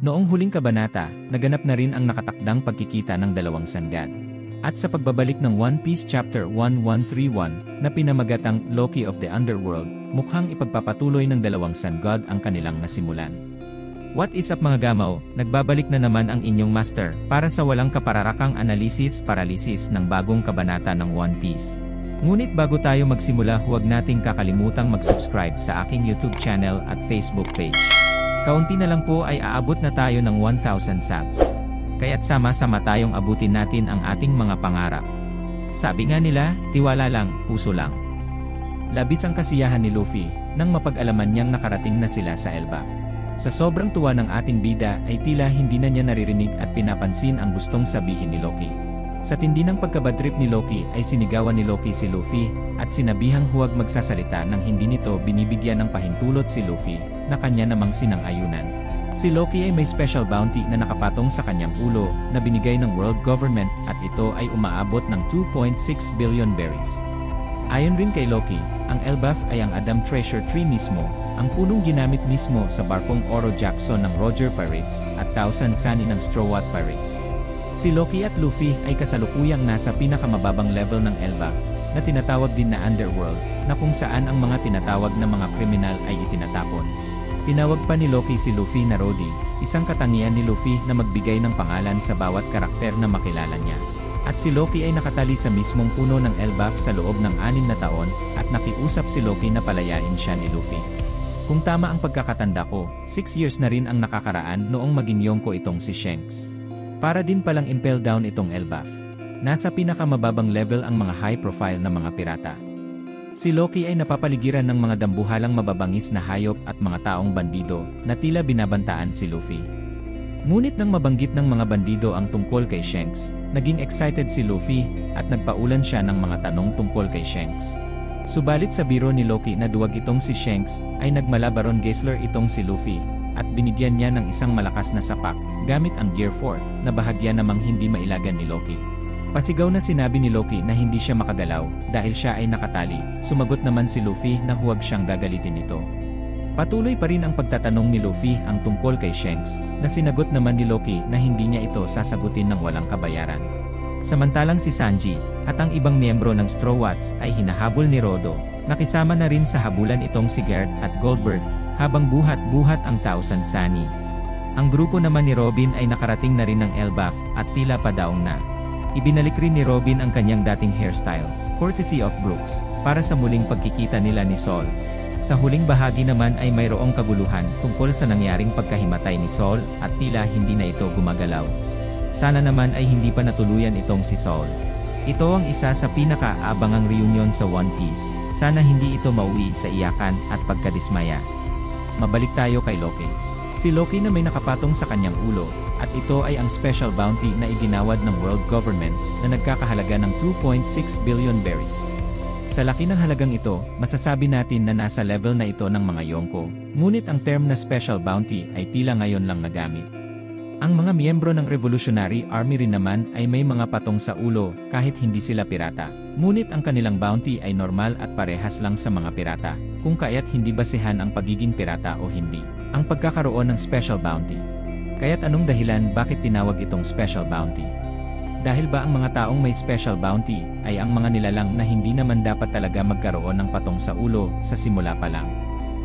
Noong huling kabanata, naganap na rin ang nakatakdang pagkikita ng dalawang sanggad. At sa pagbabalik ng One Piece Chapter 1131 na pinamagatang Loki of the Underworld, mukhang ipagpapatuloy ng dalawang sanggad ang kanilang nasimulan. What is up mga gamaw, nagbabalik na naman ang inyong master para sa walang kapararakang analisis-paralysis ng bagong kabanata ng One Piece. Ngunit bago tayo magsimula, huwag nating kakalimutang mag-subscribe sa aking YouTube channel at Facebook page. Kaunti na lang po ay aabot na tayo ng 1,000 subs. Kaya't sama-sama tayong abutin natin ang ating mga pangarap. Sabi nga nila, tiwala lang, puso lang. Labis ang kasiyahan ni Luffy nang mapag-alaman niyang nakarating na sila sa Elbaf. Sa sobrang tuwa ng ating bida ay tila hindi na niya naririnig at pinapansin ang gustong sabihin ni Loki. Sa tindi ng pagkabadtrip ni Loki ay sinigawan ni Loki si Luffy at sinabihang huwag magsasalita nang hindi nito binibigyan ng pahintulot si Luffy na kanya namang sinang-ayunan. Si Loki ay may special bounty na nakapatong sa kanyang ulo na binigay ng world government at ito ay umaabot ng 2.6 billion berries. Ayon rin kay Loki, ang Elbaf ay ang Adam Treasure Tree mismo, ang punong ginamit mismo sa barkong Oro Jackson ng Roger Pirates at Thousand Sunny ng Straw Hat Pirates. Si Loki at Luffy ay kasalukuyang nasa pinakamababang level ng Elbaf, na tinatawag din na Underworld, na kung saan ang mga tinatawag na mga kriminal ay itinatapon. Tinawag pa ni Loki si Luffy na Rhodey, isang katangian ni Luffy na magbigay ng pangalan sa bawat karakter na makilala niya. At si Loki ay nakatali sa mismong puno ng Elbaf sa loob ng 6 na taon, at nakiusap si Loki na palayain siya ni Luffy. Kung tama ang pagkakatanda ko, 6 years na rin ang nakakaraan noong maging Yonko itong si Shanks. Para din palang impel down itong Elbaf. Nasa pinakamababang level ang mga high-profile na mga pirata. Si Loki ay napapaligiran ng mga dambuhalang mababangis na hayop at mga taong bandido na tila binabantaan si Luffy. Ngunit nang mabanggit ng mga bandido ang tungkol kay Shanks, naging excited si Luffy at nagpaulan siya ng mga tanong tungkol kay Shanks. Subalit sa biro ni Loki na duwag itong si Shanks, ay nagmala Baron Gessler itong si Luffy at binigyan niya ng isang malakas na sapak gamit ang Gear 4 na bahagya namang hindi mailagan ni Loki. Pasigaw na sinabi ni Loki na hindi siya makagalaw dahil siya ay nakatali. Sumagot naman si Luffy na huwag siyang gagalitin nito. Patuloy pa rin ang pagtatanong ni Luffy ang tungkol kay Shanks, na sinagot naman ni Loki na hindi niya ito sasagutin ng walang kabayaran. Samantalang si Sanji at ang ibang miyembro ng Straw Hats ay hinahabol ni Rodo, nakisama na rin sa habulan itong si Garp at Goldberg, habang buhat-buhat ang Thousand Sunny. Ang grupo naman ni Robin ay nakarating na rin ng Elbaf at tila padaong na. Ibinalik rin ni Robin ang kanyang dating hairstyle, courtesy of Brooks, para sa muling pagkikita nila ni Sol. Sa huling bahagi naman ay mayroong kaguluhan tungkol sa nangyaring pagkahimatay ni Sol at tila hindi na ito gumagalaw. Sana naman ay hindi pa natuluyan itong si Sol. Ito ang isa sa pinaka-aabangang reunion sa One Piece. Sana hindi ito mauwi sa iyakan at pagkadismaya. Mabalik tayo kay Loki. Si Loki na may nakapatong sa kanyang ulo, at ito ay ang special bounty na iginawad ng world government na nagkakahalaga ng 2.6 billion berries. Sa laki ng halagang ito, masasabi natin na nasa level na ito ng mga Yonko, ngunit ang term na special bounty ay tila ngayon lang nagamit. Ang mga miyembro ng Revolutionary Army rin naman ay may mga patong sa ulo kahit hindi sila pirata. Ngunit ang kanilang bounty ay normal at parehas lang sa mga pirata, kung kaya't hindi basehan ang pagiging pirata o hindi ang pagkakaroon ng special bounty. Kaya't anong dahilan bakit tinawag itong special bounty? Dahil ba ang mga taong may special bounty ay ang mga nilalang na hindi naman dapat talaga magkaroon ng patong sa ulo sa simula pa lang?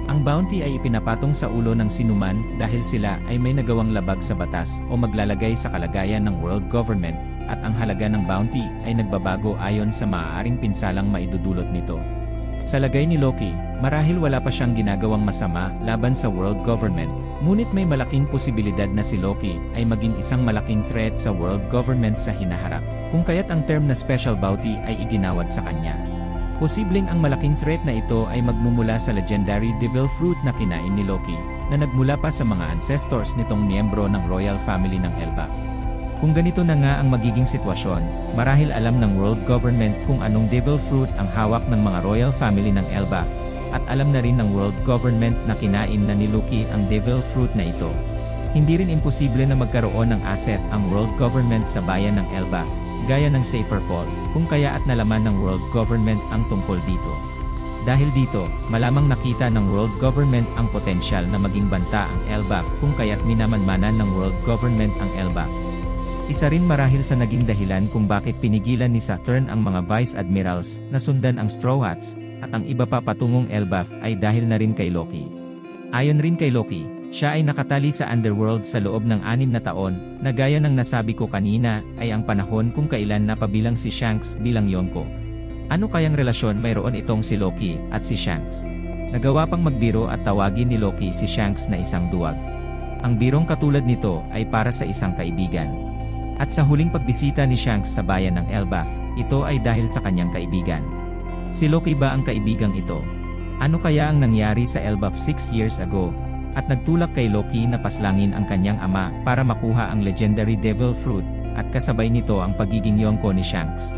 Ang bounty ay ipinapatong sa ulo ng sinuman dahil sila ay may nagawang labag sa batas o maglalagay sa kalagayan ng world government, at ang halaga ng bounty ay nagbabago ayon sa maaaring pinsalang maidudulot nito. Sa lagay ni Loki, marahil wala pa siyang ginagawang masama laban sa world government, ngunit may malaking posibilidad na si Loki ay maging isang malaking threat sa world government sa hinaharap, kung kaya't ang term na special bounty ay iginawad sa kanya. Posibleng ang malaking threat na ito ay magmumula sa legendary devil fruit na kinain ni Loki, na nagmula pa sa mga ancestors nitong miyembro ng royal family ng Elbaf. Kung ganito na nga ang magiging sitwasyon, marahil alam ng world government kung anong devil fruit ang hawak ng mga royal family ng Elbaf, at alam na rin ng world government na kinain na ni Loki ang devil fruit na ito. Hindi rin imposible na magkaroon ng asset ang world government sa bayan ng Elbaf, gaya ng Safer Paul, kung kaya at nalaman ng world government ang tungkol dito. Dahil dito, malamang nakita ng world government ang potensyal na maging banta ang Elbaf kung kaya't minamanmanan ng world government ang Elbaf. Isa rin marahil sa naging dahilan kung bakit pinigilan ni Saturn ang mga vice admirals na sundan ang Straw Hats, at ang iba pa patungong Elbaf ay dahil na rin kay Loki. Ayon rin kay Loki, siya ay nakatali sa underworld sa loob ng 6 na taon, na gaya ng nasabi ko kanina, ay ang panahon kung kailan napabilang si Shanks bilang Yonko. Ano kayang relasyon mayroon itong si Loki at si Shanks? Nagawa pang magbiro at tawagin ni Loki si Shanks na isang duwag. Ang birong katulad nito ay para sa isang kaibigan. At sa huling pagbisita ni Shanks sa bayan ng Elbaf, ito ay dahil sa kanyang kaibigan. Si Loki ba ang kaibigang ito? Ano kaya ang nangyari sa Elbaf 6 years ago? At nagtulak kay Loki na paslangin ang kanyang ama para makuha ang legendary Devil Fruit, at kasabay nito ang pagiging Yonko ni Shanks.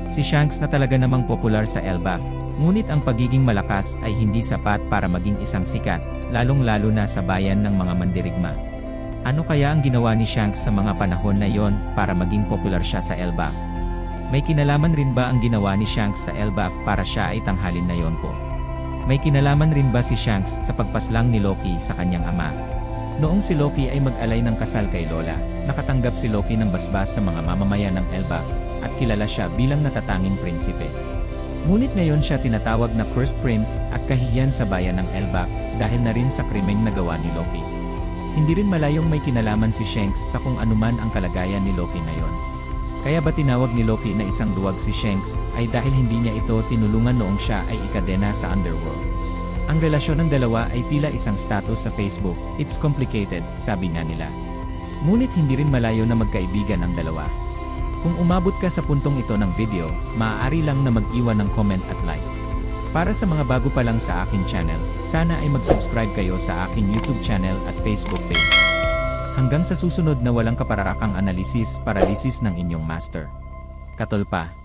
Si Shanks na talaga namang popular sa Elbaf, ngunit ang pagiging malakas ay hindi sapat para maging isang sikat, lalong-lalo na sa bayan ng mga mandirigma. Ano kaya ang ginawa ni Shanks sa mga panahon na yon para maging popular siya sa Elbaf? May kinalaman rin ba ang ginawa ni Shanks sa Elbaf para siya ay tanghalin na Yonko? May kinalaman rin ba si Shanks sa pagpaslang ni Loki sa kanyang ama? Noong si Loki ay mag-alay ng kasal kay Lola, nakatanggap si Loki ng basbas sa mga mamamayan ng Elbaf, at kilala siya bilang natatanging prinsipe. Ngunit ngayon siya tinatawag na Cursed Prince at kahihiyan sa bayan ng Elbaf dahil na rin sa krimeng nagawa ni Loki. Hindi rin malayong may kinalaman si Shanks sa kung anuman ang kalagayan ni Loki ngayon. Kaya ba tinawag ni Loki na isang duwag si Shanks ay dahil hindi niya ito tinulungan noong siya ay ikadena sa underworld. Ang relasyon ng dalawa ay tila isang status sa Facebook, it's complicated, sabi nga nila. Ngunit hindi rin malayo na magkaibigan ang dalawa. Kung umabot ka sa puntong ito ng video, maaari lang na mag-iwan ng comment at like. Para sa mga bago pa lang sa akin channel, sana ay mag-subscribe kayo sa akin YouTube channel at Facebook page. Hanggang sa susunod na walang kapararakang analisis, paralisis ng inyong master. Katolpa.